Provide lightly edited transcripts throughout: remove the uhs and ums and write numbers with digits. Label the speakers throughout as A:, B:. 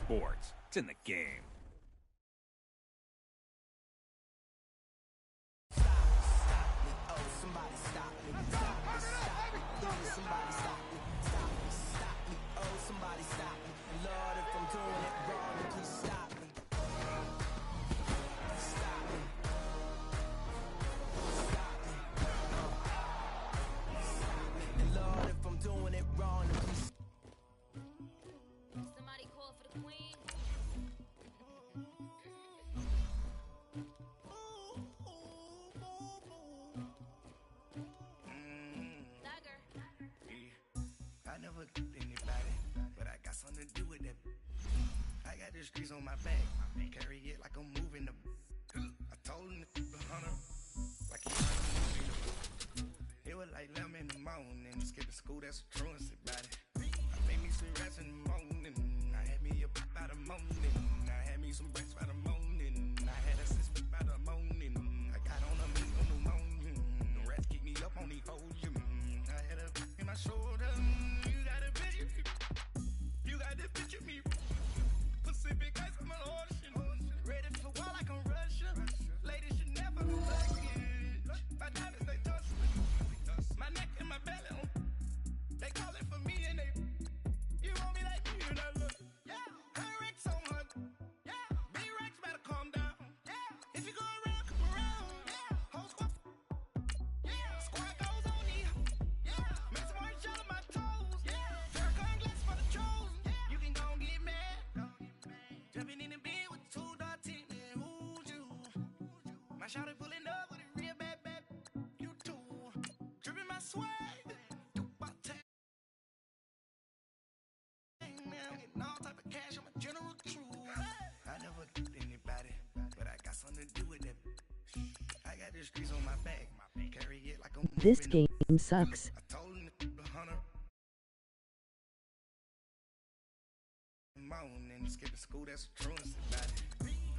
A: sports. It's in the game.
B: Streets on my back, carry it like I'm moving the. I told him the hunter, like he it was like 11 in the morning, skipping school, that's a truancy about it. I made me some rats in the morning, I had me up by the morning, I had me some breaks by the morning, I had a sis by the morning, I got on a meat on the morning, the rats keep me up on the podium, I had a in my shoulder, you got a picture, you got the picture me. Pacific ice on my ocean. Ready for war like I'm Russia. Ladies should never be luggage. My diamonds, they dust. My neck and my belly on. They calling for me and they. You want me like you, and I look. Yeah. Her Rex on her. Yeah. B-Rex better calm down. Yeah. If you go around, come around. Yeah. Whole squad. Yeah. Squad goes on me. Yeah. Make some orange out of my toes. Yeah. Farrakhan glass for the trolls. Yeah. You can go and get mad. Jumping in the bed with 2 dark teeth, man, who's you? My shawty pulling up with a real bad, you too. Dripping my swag, do my tag. Man, I'm getting all type of cash on my general crew. I never killed anybody, but I got something to do with that. I got the streets on my back, carry it like I'm
C: This game sucks.
B: I told him the hunter. Morning, skipping school, that's a truancy about it.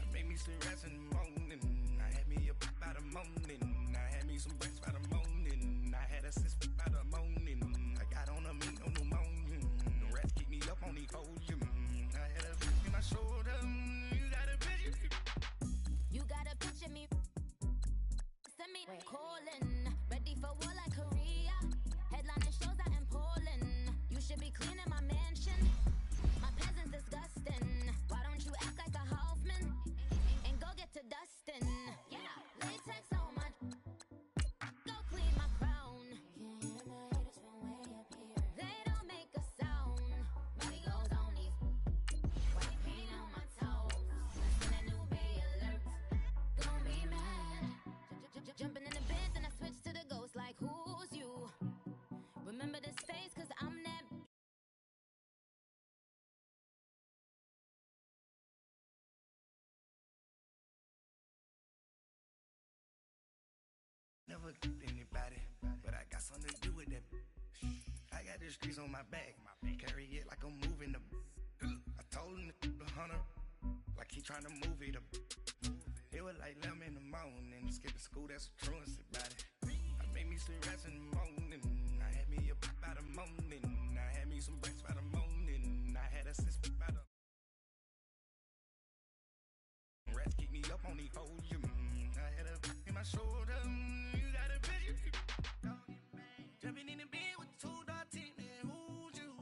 B: I made me some rats in the morning, I had me up by the morning, I had me some breaks by the morning, I had a sis by the morning, I got on a meat on the morning, the rats keep me up on the podium, I had a in my shoulder, you got a picture.
D: You got a picture me, send me calling, ready for war like Korea, headlining shows out in Poland, you should be cleaning my mansion. My peasants disgusting. Why don't you act like a Hoffman and go get to Dustin? Yeah, latex on my. Go clean my crown. Can't hear my haters from way up here. They don't make a sound. Body goes on these. White paint on my toes. Send a new bay alert. Gonna be mad. Jumping in the bed, then I switch to the ghost. Like who's you? Remember this face, 'cause I'm that.
B: Never killed anybody, but I got something to do with that. I got the streets on my back, carry it like I'm moving the. I told him the hunter, like he trying to move it up. It was like 11 in the morning, skipping school, that's a truancy about it. I made me some rats in the morning, I had me up by the morning, I had me some breaks by the morning, I had a sis by the. Rats keep me up on the podium, I had a in my shoulder. Jumping in the bed with 2 dark teeth, man, who's you?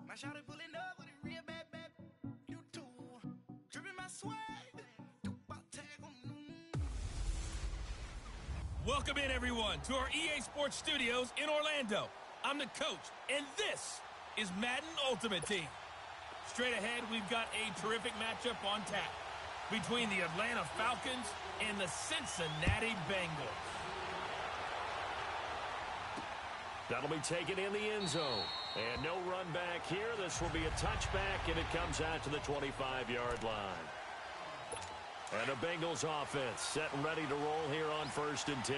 B: My shawty pulling up with a real bad, you too. Dripping my swag, do my tag on.
A: Welcome in, everyone, to our EA Sports Studios in Orlando. I'm the coach, and this is Madden Ultimate Team. Straight ahead, we've got a terrific matchup on tap between the Atlanta Falcons and the Cincinnati Bengals.
E: That'll be taken in the end zone. And no run back here. This will be a touchback, and it comes out to the 25-yard line. And the Bengals offense set and ready to roll here on 1st and 10.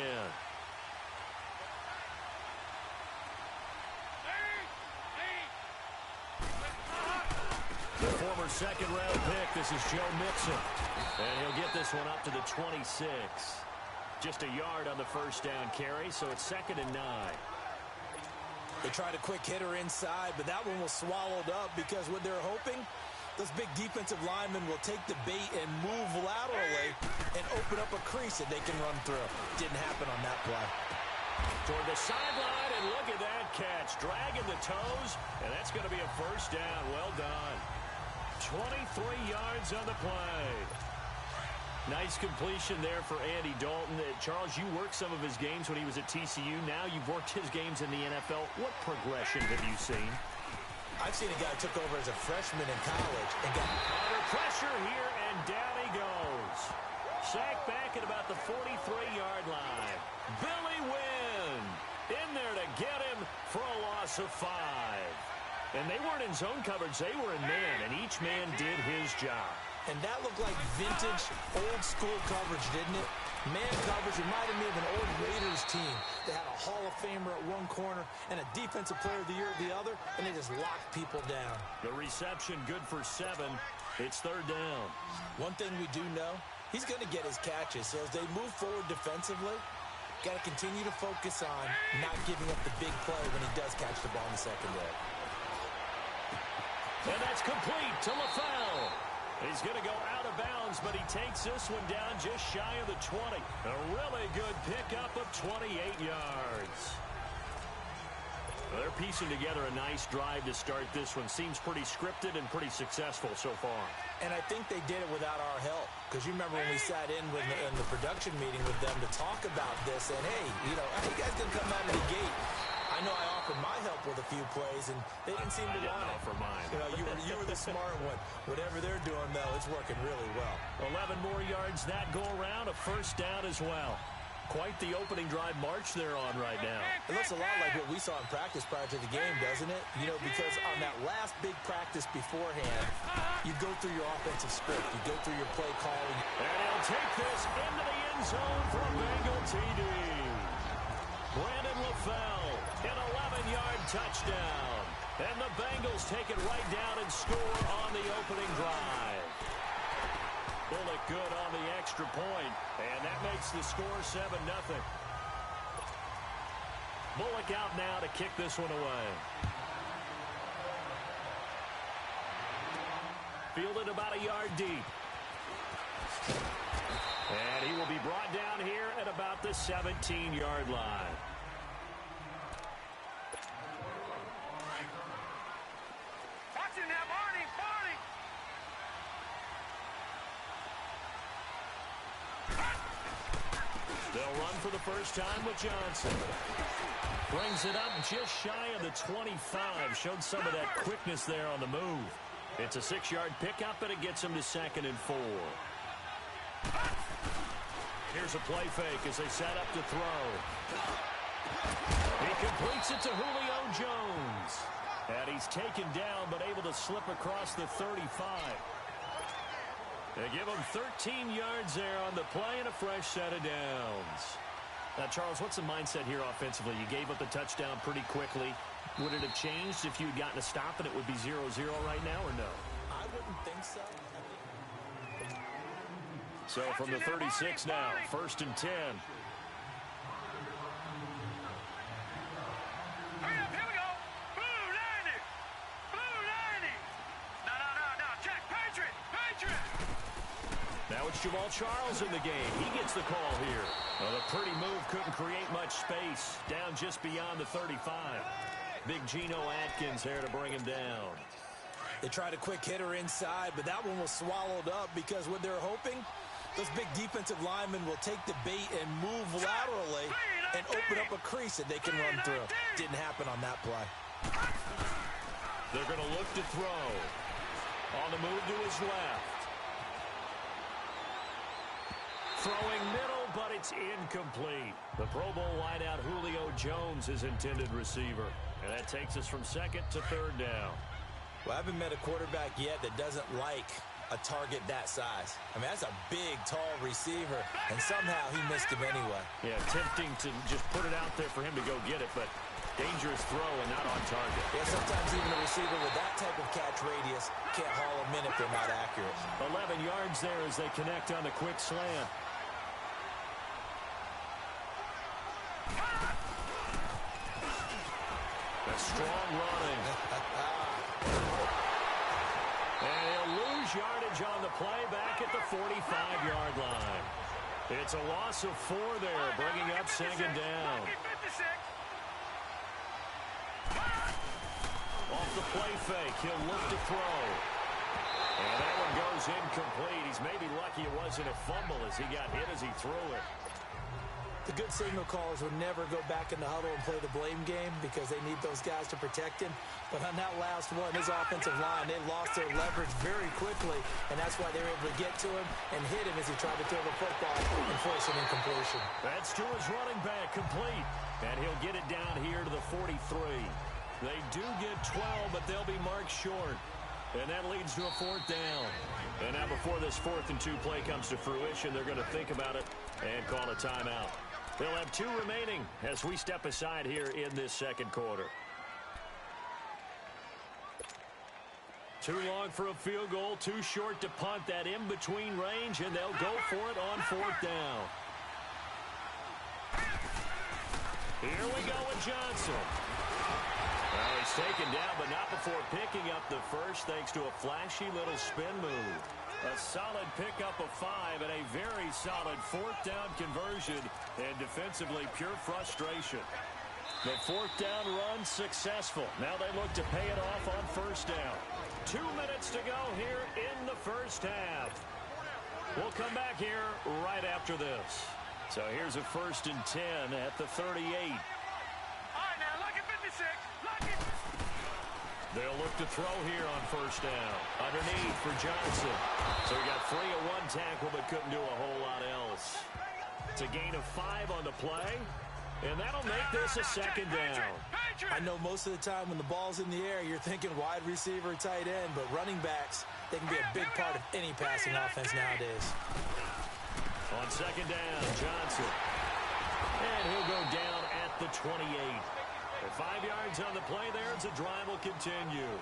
E: The former second-round pick, this is Joe Mixon. And he'll get this one up to the 26. Just a yard on the first down carry, so it's 2nd and 9.
F: They tried a quick hitter inside, but that one was swallowed up because what they're hoping Those big defensive linemen will take the bait and move laterally and open up a crease that they can run through. Didn't happen on that play.
E: Toward the sideline, and look at that catch. Dragging the toes, and that's going to be a first down. Well done. 23 yards on the play. Nice completion there for Andy Dalton. Charles, you worked some of his games when he was at TCU. Now you've worked his games in the NFL. What progression have you seen?
F: I've seen a guy who took over as a freshman in college and got
E: under pressure here, and down he goes. Sacked back at about the 43-yard line. Billy Wynn in there to get him for a loss of 5. And they weren't in zone coverage. They were in man, and each man did his job.
F: And that looked like vintage, old-school coverage, didn't it? Man coverage reminded me of an old Raiders team. They had a Hall of Famer at one corner and a Defensive Player of the Year at the other, and they just locked people down.
E: The reception good for 7. It's third down.
F: One thing we do know, he's going to get his catches. So as they move forward defensively, got to continue to focus on not giving up the big play when he does catch the ball in the secondary.
E: And that's complete to LaFell. He's going to go out of bounds, but he takes this one down just shy of the 20. A really good pickup of 28 yards. Well, they're piecing together a nice drive to start this one. Seems pretty scripted and pretty successful so far.
F: And I think they did it without our help. Because you remember when we sat in the production meeting with them to talk about this, and hey, how you guys going to come out of the gate? I know I offered my help with a few plays, and they didn't seem to want it.
E: Offer mine.
F: You were the smart one. Whatever they're doing, though, it's working really well.
E: 11 more yards that go around, a first down as well. Quite the opening drive march they're on right now.
F: It looks a lot like what we saw in practice prior to the game, doesn't it? Because on that last big practice beforehand, you go through your offensive script. You go through your play calling.
E: And he'll take this into the end zone for a Bengal TD. Brandon LaFell, an 11-yard touchdown. And the Bengals take it right down and score on the opening drive. Bullock good on the extra point, and that makes the score 7-0. Bullock out now to kick this one away. Fielded about a yard deep. And he will be brought down here at about the 17-yard line.
G: Watching that, Barney!
E: They'll run for the first time with Johnson. Brings it up just shy of the 25. Showed some of that quickness there on the move. It's a 6-yard pickup, and it gets him to 2nd and 4. Here's a play fake as they set up to throw. He completes it to Julio Jones. And he's taken down, but able to slip across the 35. They give him 13 yards there on the play and a fresh set of downs. Now, Charles, what's the mindset here offensively? You gave up the touchdown pretty quickly. Would it have changed if you had gotten a stop and it would be 0-0 right now, or no?
F: I wouldn't think so.
E: So from the 36 now, 1st and 10.
G: Hurry up, here we go! Blue 90! Blue 90! No, check! Patriot!
E: Now it's Jamal Charles in the game. He gets the call here. Well, the pretty move couldn't create much space. Down just beyond the 35. Big Geno Atkins there to bring him down.
F: They tried a quick hitter inside, but that one was swallowed up because what they're hoping, those big defensive linemen will take the bait and move laterally and open up a crease that they can run through. Didn't happen on that play.
E: They're going to look to throw. On the move to his left. Throwing middle, but it's incomplete. The Pro Bowl wideout Julio Jones is intended receiver. And that takes us from 2nd to 3rd down.
F: Well, I haven't met a quarterback yet that doesn't like a target that size. I mean, that's a big, tall receiver, and somehow he missed him anyway.
E: Yeah, tempting to just put it out there for him to go get it, but dangerous throw and not on target.
F: Yeah, sometimes even a receiver with that type of catch radius can't haul them in if they're not accurate.
E: 11 yards there as they connect on the quick slant. A strong running. And he'll yardage on the play back at the 45-yard line. It's a loss of 4 there, bringing up second down. Off the play fake, he'll look to throw. And that one goes incomplete. He's maybe lucky it wasn't a fumble as he got hit as he threw it.
F: The good signal callers would never go back in the huddle and play the blame game because they need those guys to protect him. But on that last one, his offensive line, they lost their leverage very quickly, and that's why they were able to get to him and hit him as he tried to throw the football and force an incompletion.
E: That's to his running back, complete. And he'll get it down here to the 43. They do get 12, but they'll be marked short. And that leads to a 4th down. And now before this 4th and 2 play comes to fruition, they're going to think about it and call a timeout. They'll have 2 remaining as we step aside here in this second quarter. Too long for a field goal, too short to punt. That in-between range, and they'll go for it on 4th down. Here we go with Johnson. Well, he's taken down, but not before picking up the first, thanks to a flashy little spin move. A solid pickup of 5 and a very solid 4th down conversion, and defensively pure frustration. The 4th down run successful. Now they look to pay it off on 1st down. 2 minutes to go here in the first half. We'll come back here right after this. So here's a 1st and 10 at the 38.
G: All right, now look at 56. Look it.
E: They'll look to throw here on 1st down. Underneath for Johnson. So he got free of 1 tackle but couldn't do a whole lot else. It's a gain of 5 on the play. And that'll make this a 2nd down.
F: I know most of the time when the ball's in the air, you're thinking wide receiver, tight end, but running backs, they can be a big part of any passing offense nowadays.
E: On 2nd down, Johnson. And he'll go down at the 28. At 5 yards on the play there, the drive will continue.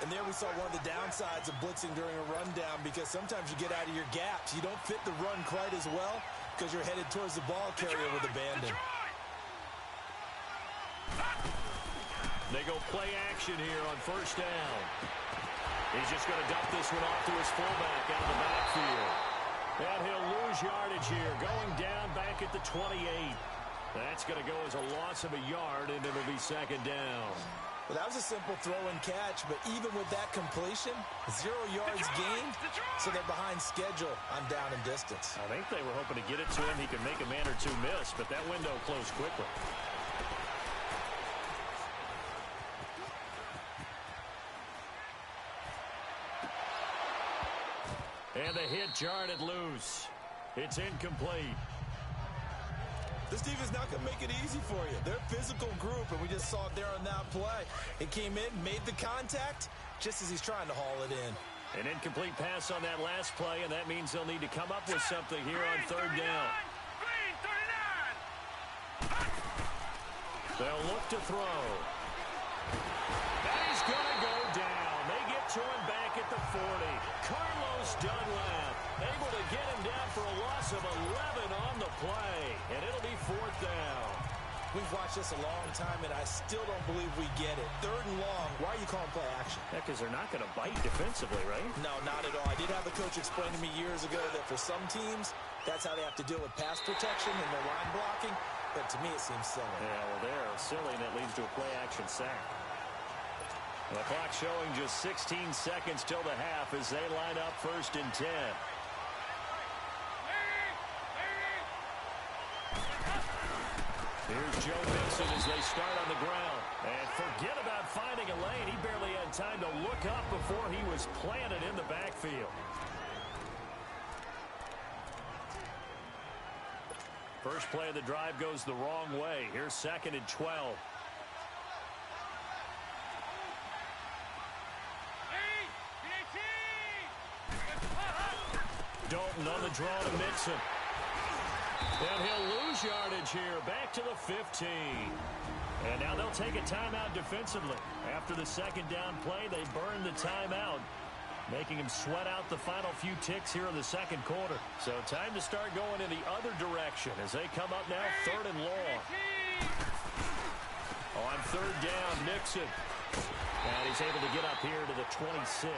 F: And there we saw one of the downsides of blitzing during a rundown, because sometimes you get out of your gaps. You don't fit the run quite as well because you're headed towards the ball carrier with abandon.
E: They go play action here on 1st down. He's just going to dump this one off to his fullback out of the backfield. And he'll lose yardage here, going down back at the 28. That's going to go as a loss of a yard, and it'll be 2nd down.
F: Well, that was a simple throw and catch, but even with that completion, 0 yards gained, so they're behind schedule on down and distance.
E: I think they were hoping to get it to him. He could make a man or 2 miss, but that window closed quickly. And the hit jarred it loose. It's incomplete.
F: This defense not going to make it easy for you. They're a physical group, and we just saw it there on that play. It came in, made the contact, just as he's trying to haul it in.
E: An incomplete pass on that last play, and that means they'll need to come up with something here on 3rd down. They'll look to throw. And he's going to go down. They get to him back at the 40. Carlos Dunlap able to get him down for a loss of 11 on the play. And it'll be 4th down.
F: We've watched this a long time, and I still don't believe we get it. 3rd and long. Why are you calling play action?
E: Yeah, because they're not going to bite defensively, right?
F: No, not at all. I did have a coach explain to me years ago that for some teams, that's how they have to deal with pass protection and their line blocking. But to me, it seems silly.
E: Yeah, well, they're silly, and it leads to a play-action sack. The clock showing just 16 seconds till the half as they line up 1st and 10. Here's Joe Mixon as they start on the ground. And forget about finding a lane. He barely had time to look up before he was planted in the backfield. First play of the drive goes the wrong way. Here's 2nd and 12. Dalton on the draw to Mixon. And he'll lose yardage here, back to the 15. And now they'll take a timeout defensively. After the 2nd down play, they burn the timeout, making him sweat out the final few ticks here in the 2nd quarter. So time to start going in the other direction as they come up now 3rd and long. On 3rd down, Mixon. And he's able to get up here to the 26.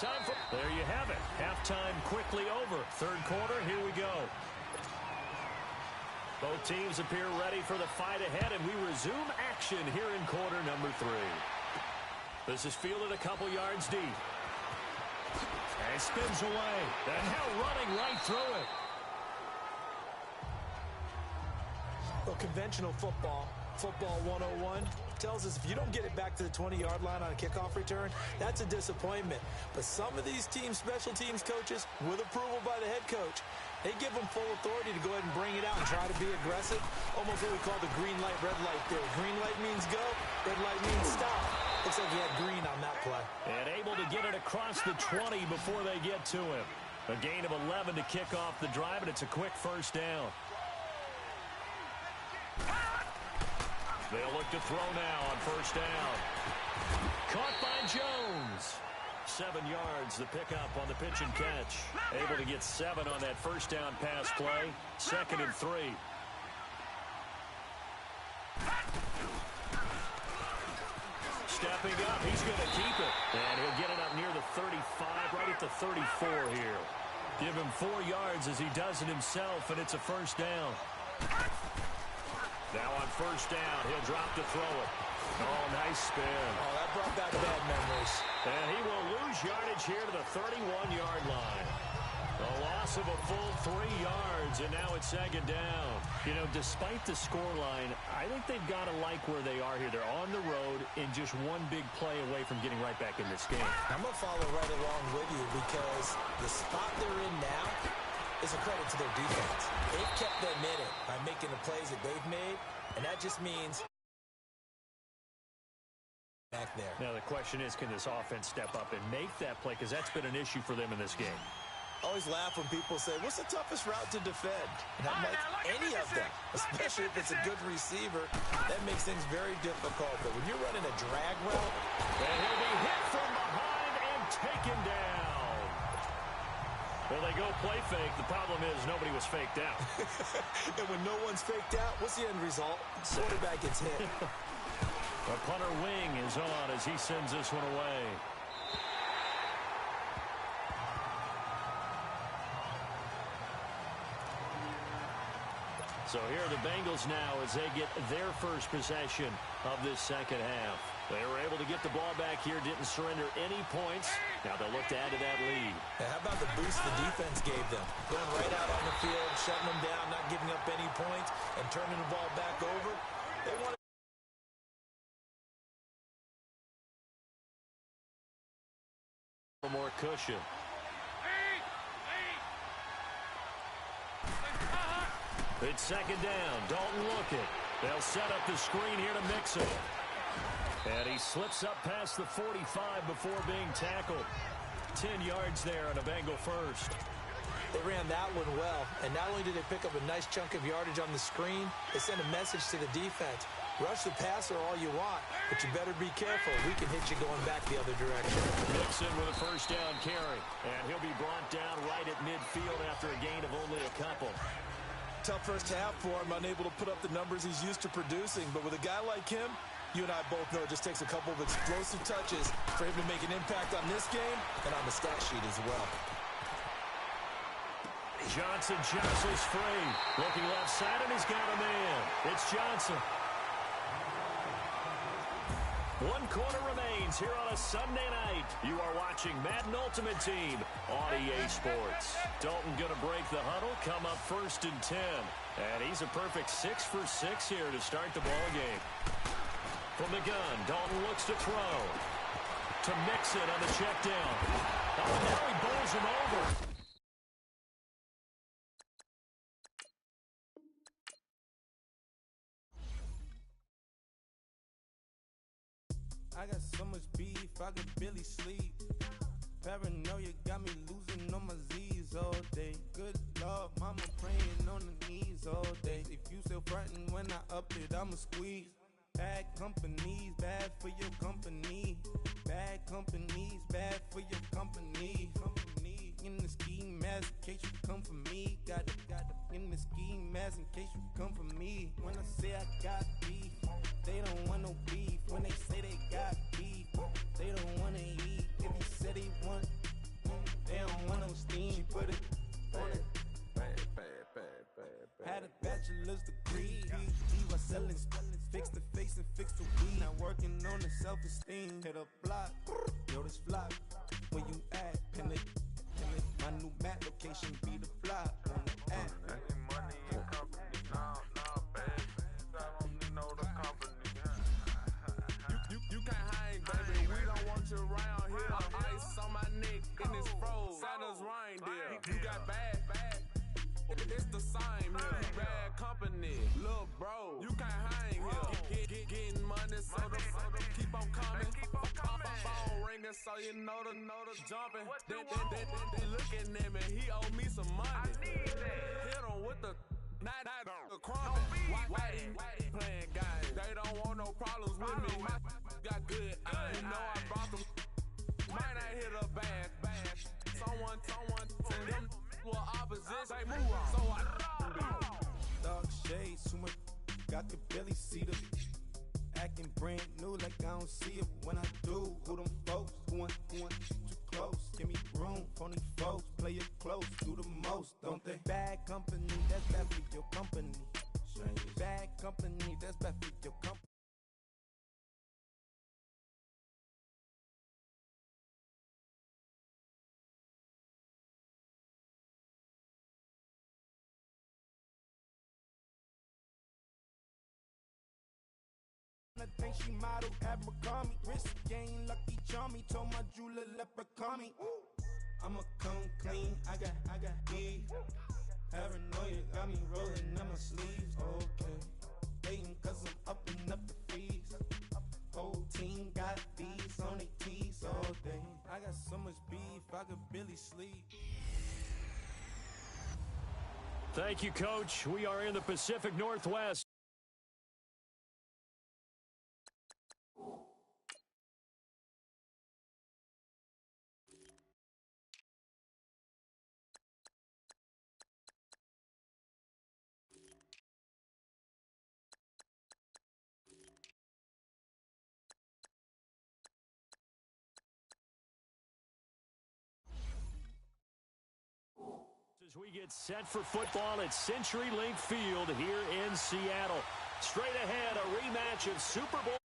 E: Time for... There you have it. Halftime quickly over. Third quarter, here we go. Both teams appear ready for the fight ahead, and we resume action here in quarter number 3. This is fielded a couple yards deep. And spins away. And now running right through it.
F: Well, conventional football 101, tells us if you don't get it back to the 20-yard line on a kickoff return, that's a disappointment. But some of these teams, special teams coaches, with approval by the head coach, they give them full authority to go ahead and bring it out and try to be aggressive. Almost what we call the green light, red light theory. Green light means go, red light means stop. Looks like he had green on that play.
E: And able to get it across the 20 before they get to him. A gain of 11 to kick off the drive, and it's a quick first down. They'll look to throw now on first down. Caught by Jones. 7 yards, the pickup on the pitch and catch. Able to get 7 on that first down pass play. 2nd and 3. Stepping up, he's going to keep it. And he'll get it up near the 35, right at the 34 here. Give him 4 yards as he does it himself, and it's a first down. Now on first down, he'll drop to throw it. Oh, nice spin.
F: Oh, that brought back bad memories.
E: And he will lose yardage here to the 31-yard line. A loss of a full 3 yards, and now it's 2nd down. You know, despite the scoreline, I think they've got to like where they are here. They're on the road in just one big play away from getting right back in this game.
F: I'm going to follow right along with you because the spot they're in now is a credit to their defense. They've kept them in it by making the plays that they've made, and that just means back there.
E: Now the question is, can this offense step up and make that play? Because that's been an issue for them in this game.
F: I always laugh when people say, what's the toughest route to defend? And I'm like, any of them, especially if it's a good receiver. That makes things very difficult. But when you're running a drag route,
E: and he'll be hit from behind and taken down. Well, they go play fake. The problem is nobody was faked out.
F: And when no one's faked out, what's the end result? Quarterback gets hit.
E: The punter wing is on as he sends this one away. So here are the Bengals now as they get their first possession of this second half. They were able to get the ball back here, didn't surrender any points. Now they'll look to add to that lead.
F: And how about the boost the defense gave them? Going right out on the field, shutting them down, not giving up any points, and turning the ball back over. They want
E: a more cushion. It's 2nd down. Dalton Lockett. They'll set up the screen here to Mixon. And he slips up past the 45 before being tackled. 10 yards there on a Bengal first.
F: They ran that one well, and not only did they pick up a nice chunk of yardage on the screen, they sent a message to the defense. Rush the passer all you want, but you better be careful. We can hit you going back the other direction.
E: Mixon with a first down carry, and he'll be brought down right at midfield after a gain of only a couple.
F: Tough first half for him, unable to put up the numbers he's used to producing, but with a guy like him, you and I both know it just takes a couple of explosive touches for him to make an impact on this game and on the stat sheet as well.
E: Johnson jostles free. Looking left side, and he's got a man. It's Johnson. 1 quarter remains here on a Sunday night. You are watching Madden Ultimate Team on EA Sports. Dalton going to break the huddle, come up 1st and 10. And he's a perfect 6 for 6 here to start the ball game. From the gun, Dalton looks to throw. To Mixon on the check down. Oh, now he bowls him over.
B: I got so much beef, I could barely sleep. Paranoia got me losing on my Z's all day. Good Lord, mama praying on the knees all day. If you still frontin' when I up it, I'ma squeeze. Bad companies, bad for your company. Bad companies, bad for your company. In the ski mask in case you come for me. Got it in the ski mask in case you come for me. When I say I got beef, they don't want no beef. When they say they got beef, they don't wanna eat. If you say they want selling. Fix the face and fix the weed. Not working on the self-esteem. Hit a block, yo, this flop. When you at, pin it. My new map location be the flop on the app.
H: Money and company, nah, baby. I don't need no the company. You can't hang, baby. We don't want you around here. Ice on my neck and it's froze. Santa's reindeer. You got bad. It's the same here. You bad company, look, bro. You can't hang here. Getting money, so the keep on coming. Phone ringing, so you know the jumping. They looking at me. He owe me some money. Hit him with the night crumbing. Whitey playing games. They don't want no problems with me. Got good. You know I brought them. Might not hit a bad. Someone tell them. Well, opposition, say move on. So I
B: Dark shades, too much. Got the Billy Cedar. Acting brand new like I don't see it when I do. Who them folks? Who want too close? Give me room, phony folks. Play it close, do the most, don't they? Bad company, that's bad for your company. Bad company, that's bad for your company. I think she model Abercrombie. Wrist game, lucky charmy. Told my jeweler leprechaun. I'ma come clean. I got E. Paranoia got me rolling on my sleeves. Okay, hating 'cause I'm upping up the fees. Whole team got these on their tees all day. I got so much beef I could barely sleep.
E: Thank you, Coach. We are in the Pacific Northwest. As we get set for football at CenturyLink Field here in Seattle. Straight ahead, a rematch of Super Bowl.